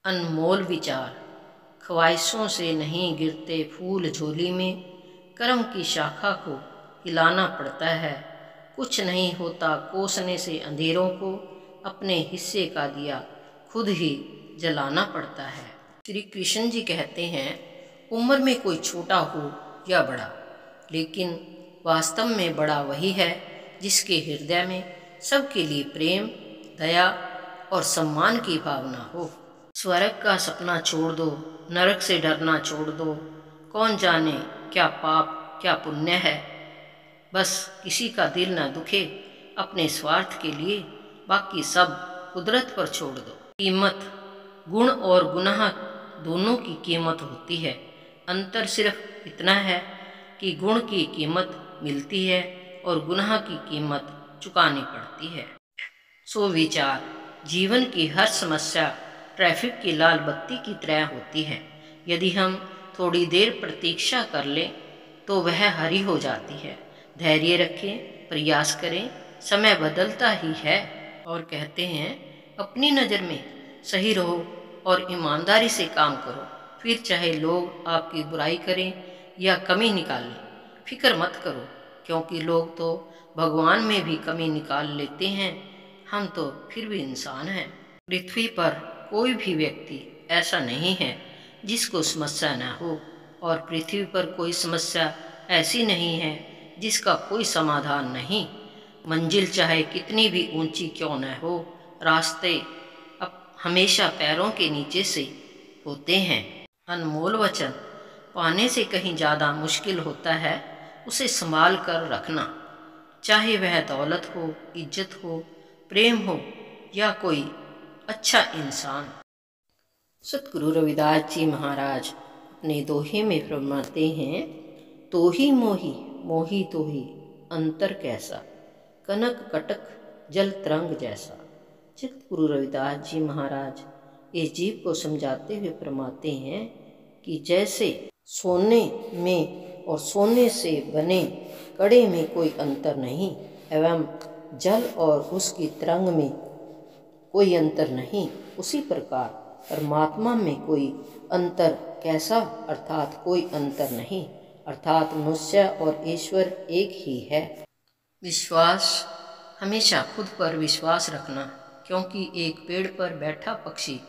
अनमोल विचार। ख्वाहिशों से नहीं गिरते फूल झोली में, कर्म की शाखा को हिलाना पड़ता है। कुछ नहीं होता कोसने से अंधेरों को, अपने हिस्से का दिया खुद ही जलाना पड़ता है। श्री कृष्ण जी कहते हैं, उम्र में कोई छोटा हो या बड़ा, लेकिन वास्तव में बड़ा वही है जिसके हृदय में सबके लिए प्रेम, दया और सम्मान की भावना हो। स्वर्ग का सपना छोड़ दो, नरक से डरना छोड़ दो। कौन जाने क्या पाप क्या पुण्य है। बस किसी का दिल न दुखे अपने स्वार्थ के लिए, बाकी सब कुदरत पर छोड़ दो। कीमत, गुण और गुनाह दोनों की कीमत होती है। अंतर सिर्फ इतना है कि गुण की कीमत मिलती है और गुनाह की कीमत चुकानी पड़ती है। सो विचार, जीवन की हर समस्या ट्रैफिक की लाल बत्ती की तरह होती है। यदि हम थोड़ी देर प्रतीक्षा कर लें तो वह हरी हो जाती है। धैर्य रखें, प्रयास करें, समय बदलता ही है। और कहते हैं, अपनी नज़र में सही रहो और ईमानदारी से काम करो, फिर चाहे लोग आपकी बुराई करें या कमी निकालें, फिक्र मत करो, क्योंकि लोग तो भगवान में भी कमी निकाल लेते हैं, हम तो फिर भी इंसान हैं। पृथ्वी पर कोई भी व्यक्ति ऐसा नहीं है जिसको समस्या न हो, और पृथ्वी पर कोई समस्या ऐसी नहीं है जिसका कोई समाधान नहीं। मंजिल चाहे कितनी भी ऊंची क्यों न हो, रास्ते अब हमेशा पैरों के नीचे से होते हैं। अनमोल वचन पाने से कहीं ज़्यादा मुश्किल होता है उसे संभाल कर रखना, चाहे वह दौलत हो, इज्जत हो, प्रेम हो या कोई अच्छा इंसान। सतगुरु रविदास जी महाराज अपने दोहे में फरमाते हैं, तो ही मोही मोही तो ही अंतर कैसा, कनक कटक जल तरंग जैसा। सतगुरु रविदास जी महाराज इस जीव को समझाते हुए फरमाते हैं कि जैसे सोने में और सोने से बने कड़े में कोई अंतर नहीं, एवं जल और उसकी तरंग में कोई अंतर नहीं, उसी प्रकार परमात्मा में कोई अंतर कैसा, अर्थात कोई अंतर नहीं, अर्थात मनुष्य और ईश्वर एक ही है। विश्वास, हमेशा खुद पर विश्वास रखना, क्योंकि एक पेड़ पर बैठा पक्षी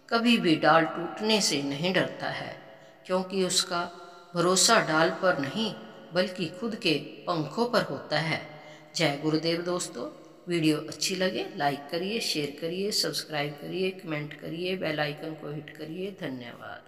कभी भी डाल टूटने से नहीं डरता है, क्योंकि उसका भरोसा डाल पर नहीं बल्कि खुद के पंखों पर होता है। जय गुरुदेव दोस्तों। वीडियो अच्छी लगे लाइक करिए, शेयर करिए, सब्सक्राइब करिए, कमेंट करिए, बेल आइकन को हिट करिए। धन्यवाद।